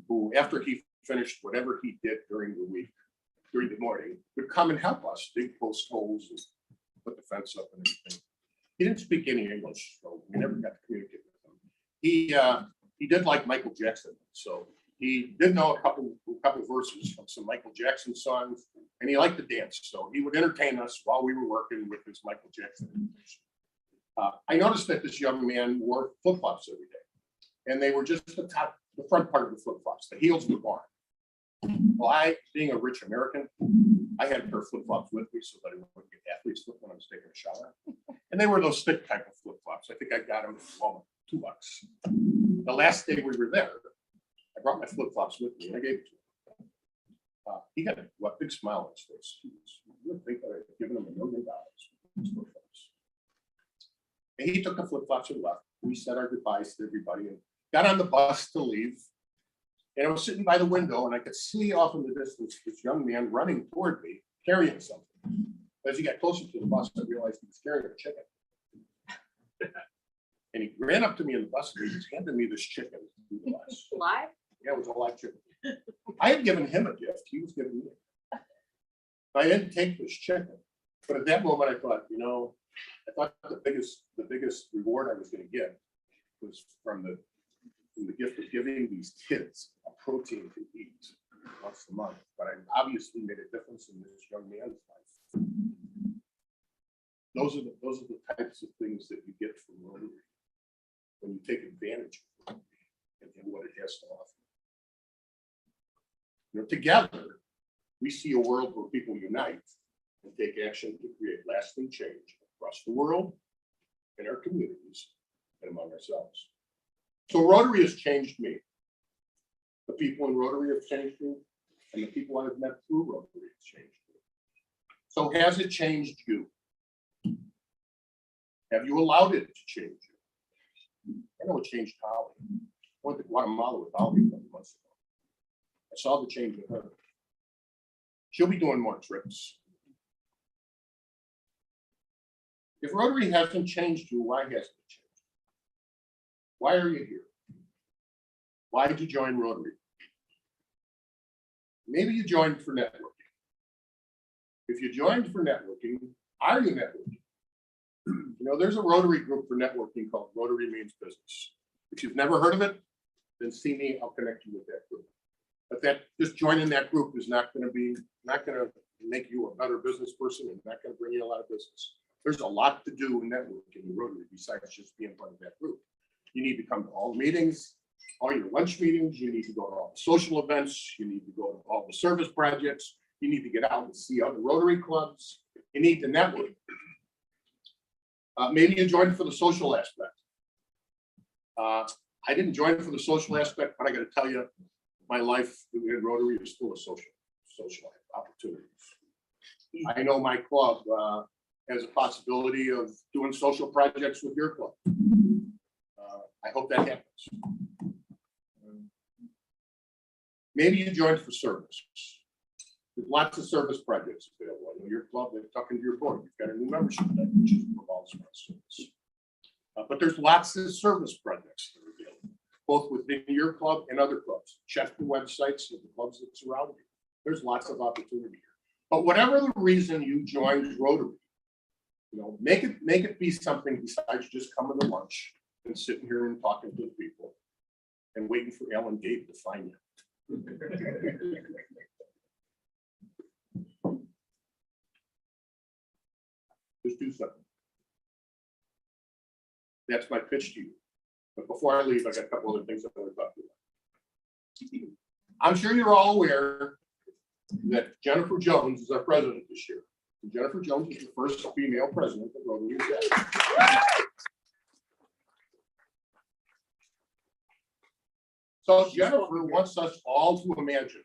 who, after he finished whatever he did during the week, during the morning, would come and help us dig post holes and put the fence up and everything. He didn't speak any English, so we never got to communicate with him. He did like Michael Jackson, so he did know a couple verses of some Michael Jackson songs, and he liked to dance, so he would entertain us while we were working with his Michael Jackson imitation. I noticed that this young man wore flip-flops every day, and they were just the front part of the flip-flops. The heels were gone. Well, being a rich American, I had a pair of flip-flops with me so that I wouldn't get athlete's foot when I was taking a shower. And they were those thick type of flip-flops. I think I got them for $2. The last day we were there, I brought my flip-flops with me and I gave it to him. He got a big smile on his face. You would think that I had given him $1 million for his flip-flops. And he took the flip-flops and left. We said our goodbyes to everybody and got on the bus to leave. And I was sitting by the window and I could see off in the distance this young man running toward me, carrying something. As he got closer to the bus, I realized he was carrying a chicken. And he ran up to me in the bus and he just handed me this chicken through the bus. Live? Yeah, it was a live chicken. I had given him a gift. He was giving me it. I didn't take this chicken. But at that moment, I thought, I thought the biggest reward I was going to get was from the gift of giving these kids a protein to eat once a month. But I obviously made a difference in this young man's life. Those are the types of things that you get from Rotary when you take advantage of it and what it has to offer. Together, we see a world where people unite and take action to create lasting change across the world, in our communities, and among ourselves. So Rotary has changed me. The people in Rotary have changed me, and the people I've met through Rotary have changed me. So has it changed you? Have you allowed it to change you? I know it changed Holly. I went to Guatemala with Holly a couple months ago. I saw the change in her. She'll be doing more trips. If Rotary hasn't changed you, why hasn't it changed? Why are you here? Why did you join Rotary? Maybe you joined for networking. If you joined for networking, are you networking? There's a Rotary group for networking called Rotary Means Business. If you've never heard of it, then see me, I'll connect you with that group. But just joining that group is not going to make you a better business person and not going to bring you a lot of business. There's a lot to do in networking in Rotary besides just being part of that group. You need to come to all the meetings, all your lunch meetings. You need to go to all the social events. You need to go to all the service projects. You need to get out and see other Rotary clubs. You need to network. Maybe you joined for the social aspect. I didn't join for the social aspect, but I got to tell you, my life in Rotary is full of social opportunities. I know my club has a possibility of doing social projects with your club. I hope that happens. Maybe you joined for service. There's lots of service projects available. I know your club, they're talking to your board. You've got a new membership that which involves service. But there's lots of service projects that are available, both within your club and other clubs. Check the websites of the clubs that surround you. There's lots of opportunity here. But whatever the reason you joined Rotary, make it be something besides just coming to lunch and sitting here and talking to people and waiting for Alan Gabe to find you. Just do something. That's my pitch to you. But before I leave, I got a couple other things I want to talk about. I'm sure you're all aware that Jennifer Jones is our president this year. And Jennifer Jones is the first female president of Rotary USA. So Jennifer wants us all to imagine.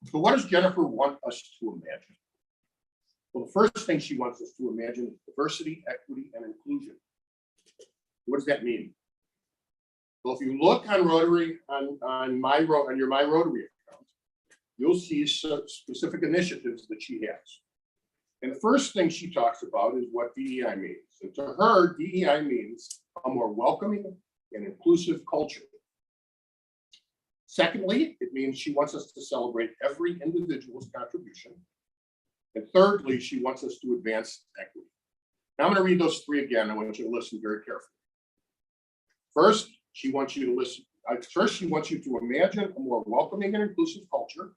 So what does Jennifer want us to imagine? Well, the first thing she wants us to imagine is diversity, equity, and inclusion. What does that mean? So if you look on Rotary, on your My Rotary account, you'll see some specific initiatives that she has. And the first thing she talks about is what DEI means. And to her, DEI means a more welcoming and inclusive culture. Secondly, it means she wants us to celebrate every individual's contribution. And thirdly, she wants us to advance equity. Now I'm going to read those three again. I want you to listen very carefully. First, she wants you to listen. First, she wants you to imagine a more welcoming and inclusive culture.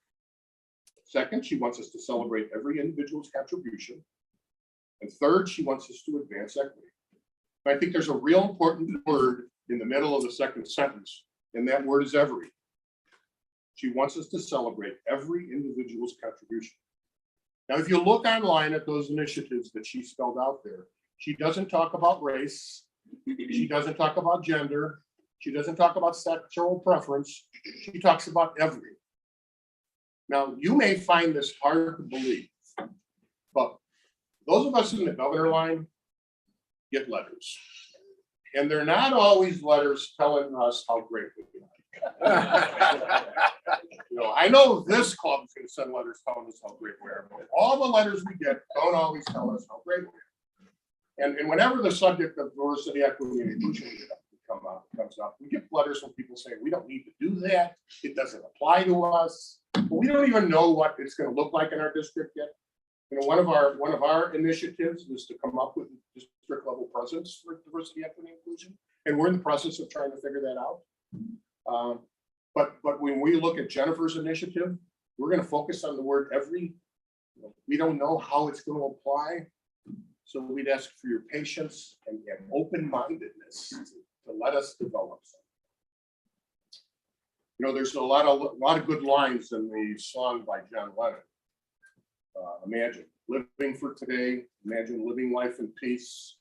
Second, she wants us to celebrate every individual's contribution. And third, she wants us to advance equity. I think there's a real important word in the middle of the second sentence, and that word is every. She wants us to celebrate every individual's contribution. Now, if you look online at those initiatives that she spelled out there, she doesn't talk about race. She doesn't talk about gender. She doesn't talk about sexual preference. She talks about every. Now, you may find this hard to believe, but those of us in the governor line get letters. And they're not always letters telling us how great we are. I know this club is going to send letters telling us how great we are, but all the letters we get don't always tell us how great we are. And whenever the subject of diversity, equity, and inclusion comes up, we get letters from people saying we don't need to do that. It doesn't apply to us. But we don't even know what it's going to look like in our district yet. One of our initiatives is to come up with a district level presence for diversity, equity, and inclusion, and we're in the process of trying to figure that out. But when we look at Jennifer's initiative, we're going to focus on the word every. We don't know how it's going to apply, so we'd ask for your patience and open-mindedness to let us develop something. There's a lot of good lines in the song by John Lennon. Imagine living for today. Imagine living life in peace.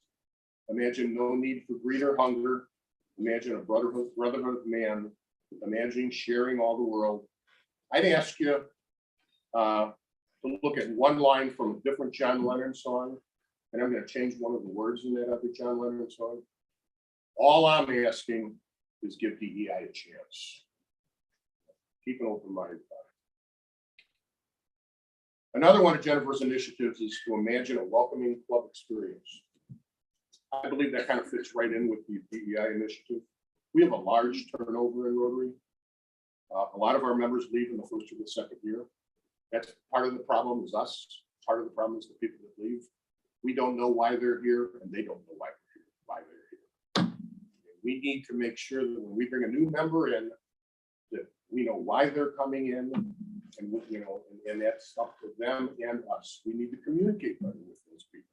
Imagine no need for greed or hunger. Imagine a brotherhood of man. Imagine sharing all the world. I'd ask you to look at one line from a different John Lennon song, and I'm going to change one of the words in that other John Lennon song. All I'm asking is give DEI a chance. Keep an open mind about it. Another one of Jennifer's initiatives is to imagine a welcoming club experience. I believe that kind of fits right in with the DEI initiative. We have a large turnover in Rotary. A lot of our members leave in the first or the second year. That's part of the problem is us. Part of the problem is the people that leave. We don't know why they're here, and they don't know why they're here. We need to make sure that when we bring a new member in, that we know why they're coming in, and that's up to them and us. We need to communicate better with those people.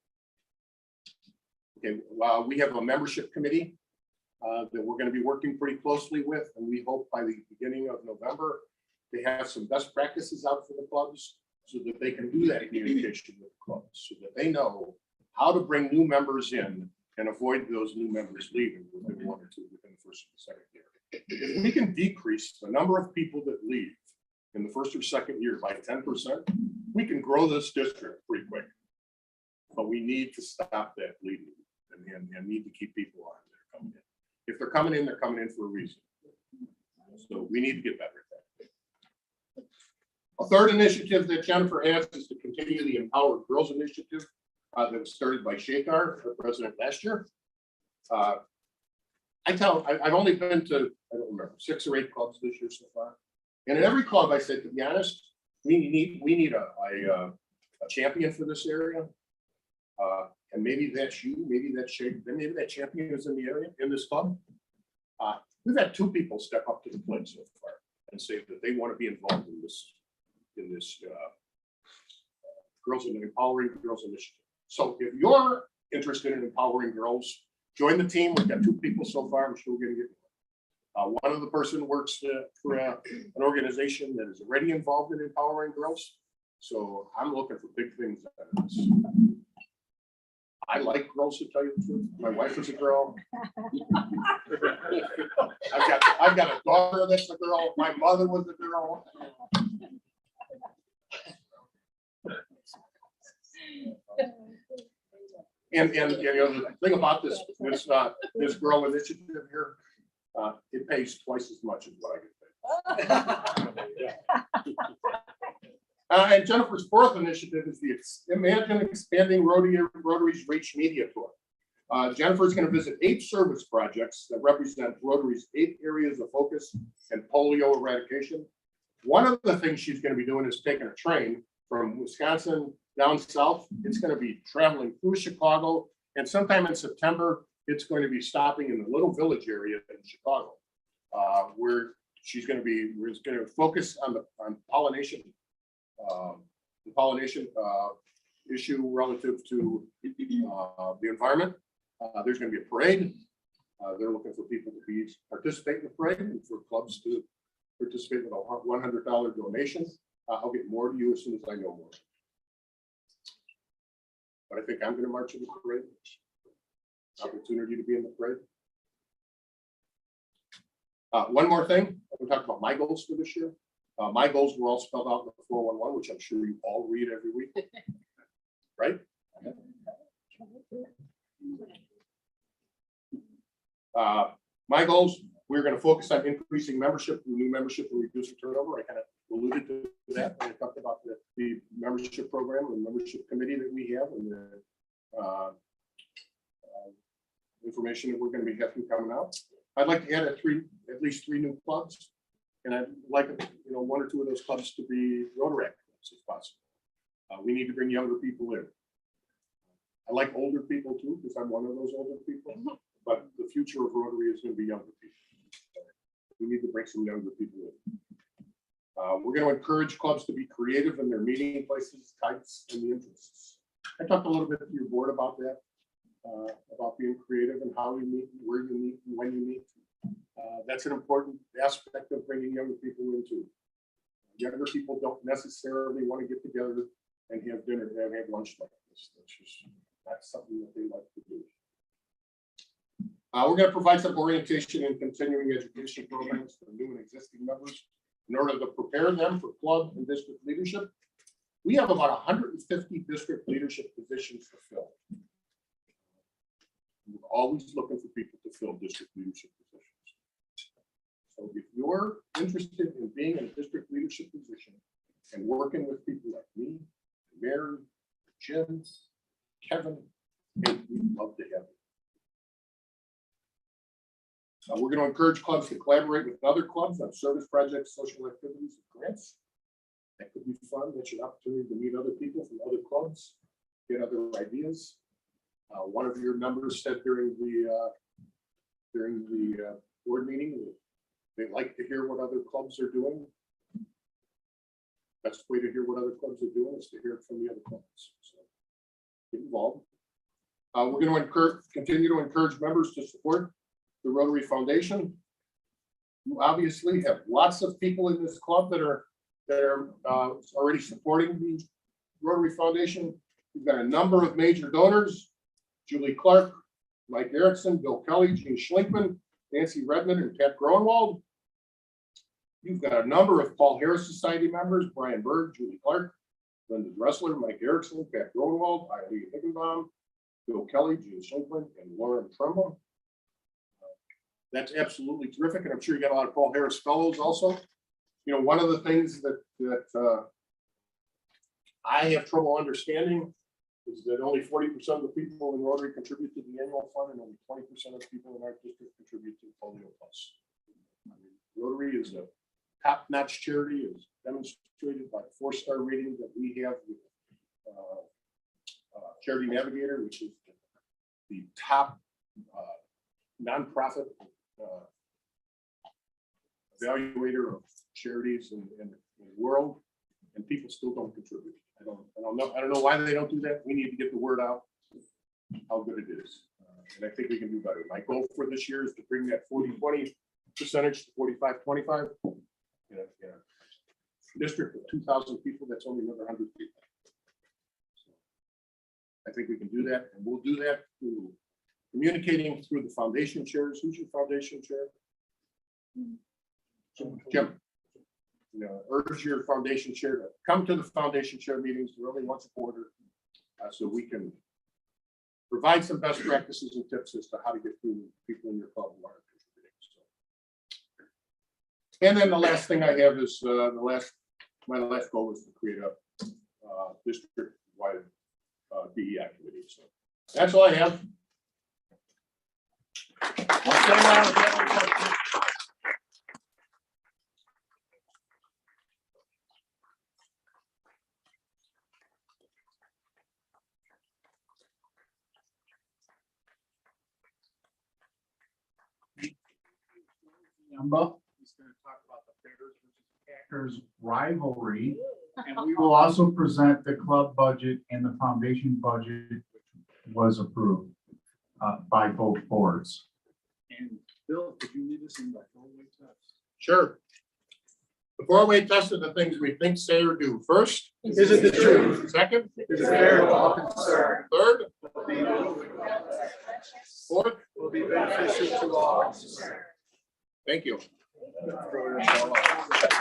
Okay, we have a membership committee that we're going to be working pretty closely with, and we hope by the beginning of November to have some best practices out for the clubs so that they can do that communication with the clubs, so that they know how to bring new members in and avoid those new members leaving within 1 or 2 within the first or the second year. If we can decrease the number of people that leave in the first or second year by 10%, we can grow this district pretty quick. But we need to stop that bleeding and need to keep people on that are coming in. If they're coming in, they're coming in for a reason. So we need to get better at that. A third initiative that Jennifer has is to continue the Empower Girls initiative that was started by Shekar, the president, last year. I've only been to, I don't remember, 6 or 8 clubs this year so far. And in every club, I said, to be honest, we need a champion for this area. And maybe that's you, maybe that's Shekar, maybe that champion is in the area, in this club. We've had 2 people step up to the plate so far and say that they want to be involved in this Empowering Girls initiative. So if you're interested in empowering girls, join the team. We've got 2 people so far. I'm sure we're going to get one of the person works for an organization that is already involved in empowering girls. So I'm looking for big things out of this. I like girls, to tell you the truth. My wife is a girl. I've got a daughter that's a girl. My mother was a girl. And the thing about this girl initiative here, It pays twice as much as what I get paid. And Jennifer's fourth initiative is the Imagine Expanding Rotary's Reach Media Tour. Jennifer's going to visit 8 service projects that represent Rotary's 8 areas of focus and polio eradication. One of the things she's going to be doing is taking a train from Wisconsin down south. It's going to be traveling through Chicago, and sometime in September, it's going to be stopping in the little village area in Chicago, where she's going to be focus on pollination. The pollination issue relative to the environment. There's going to be a parade. They're looking for people to participate in the parade and for clubs to participate with a $100 donation. I'll get more to you as soon as I know more. But I think I'm going to march in the parade. Opportunity to be in the parade. One more thing. We'll talk about my goals for this year. My goals were all spelled out in the 411, which I'm sure you all read every week, right? My goals, we're going to focus on increasing membership, new membership, and reducing turnover. I kind of alluded to that when I talked about the membership program and membership committee that we have, and the information that we're going to be having coming out. I'd like to add at least 3 new clubs. And I'd like, 1 or 2 of those clubs to be Rotary clubs if possible. We need to bring younger people in. I like older people too, because I'm one of those older people. But the future of Rotary is going to be younger people. We need to bring some younger people in. We're going to encourage clubs to be creative in their meeting places, types, and the interests. I talked a little bit to your board about that, about being creative and how you meet, where you meet, and when you meet. That's an important aspect of bringing younger people into. Younger people don't necessarily want to get together and have dinner and have lunch like this. That's something that they like to do. We're going to provide some orientation and continuing education programs for new and existing members in order to prepare them for club and district leadership. We have about 150 district leadership positions to fill. We're always looking for people to fill district leadership positions. So if you're interested in being in a district leadership position and working with people like me, Mary, Jim, Kevin, we'd love to have you. We're going to encourage clubs to collaborate with other clubs on service projects, social activities, and grants. That could be fun. That's your opportunity to meet other people from other clubs, get other ideas. One of your members said during the board meeting that they like to hear what other clubs are doing. Best way to hear what other clubs are doing is to hear it from the other clubs. So get involved. We're going to continue to encourage members to support the Rotary Foundation. You obviously have lots of people in this club that are already supporting the Rotary Foundation. We've got a number of major donors: Julie Clark, Mike Erickson, Bill Kelly, Gene Schlinkman, Nancy Redmond, and Pat Groenwald. You've got a number of Paul Harris Society members: Brian Berg, Julie Clark, Linda Dressler, Mike Erickson, Pat Groenwald, Eileen Higginbaum, Bill Kelly, Gene Schlinkman, and Lauren Trumbull. That's absolutely terrific, and I'm sure you got a lot of Paul Harris fellows also. One of the things that I have trouble understanding is that only 40% of the people in Rotary contribute to the annual fund, and only 20% of the people in our district contribute to Polio Plus. Rotary is a top-notch charity, as demonstrated by the 4-star rating that we have with Charity Navigator, which is the top nonprofit evaluator of charities in the world, and people still don't contribute. I don't know why they don't do that. We need to get the word out how good it is, and I think we can do better. My goal for this year is to bring that 40-20 percentage to 45-25. In a district of 2,000 people, that's only another 100 people. So I think we can do that, and we'll do that through communicating through the foundation chairs. Who's your foundation chair? Jim. Urge your foundation chair to come to the foundation chair meetings really once a quarter, so we can provide some best practices and tips as to how to get through people in your club who are contributing. So And then the last thing I have is, my last goal was to create a district-wide DEI committee. So that's all I have. I'll stand around if you have any questions. He's going to talk about the Bears versus Packers rivalry. And we will also present the club budget and the foundation budget, which was approved by both boards. And Bill, could you lead us in the four-way test? Sure. The four-way test of the things we think, say, or do. First, is it the truth? Second, Is it fair to all concerned? third, fourth. Will be beneficial to all. Thank you.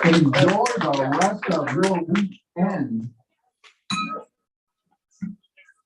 Enjoy the rest of your weekend.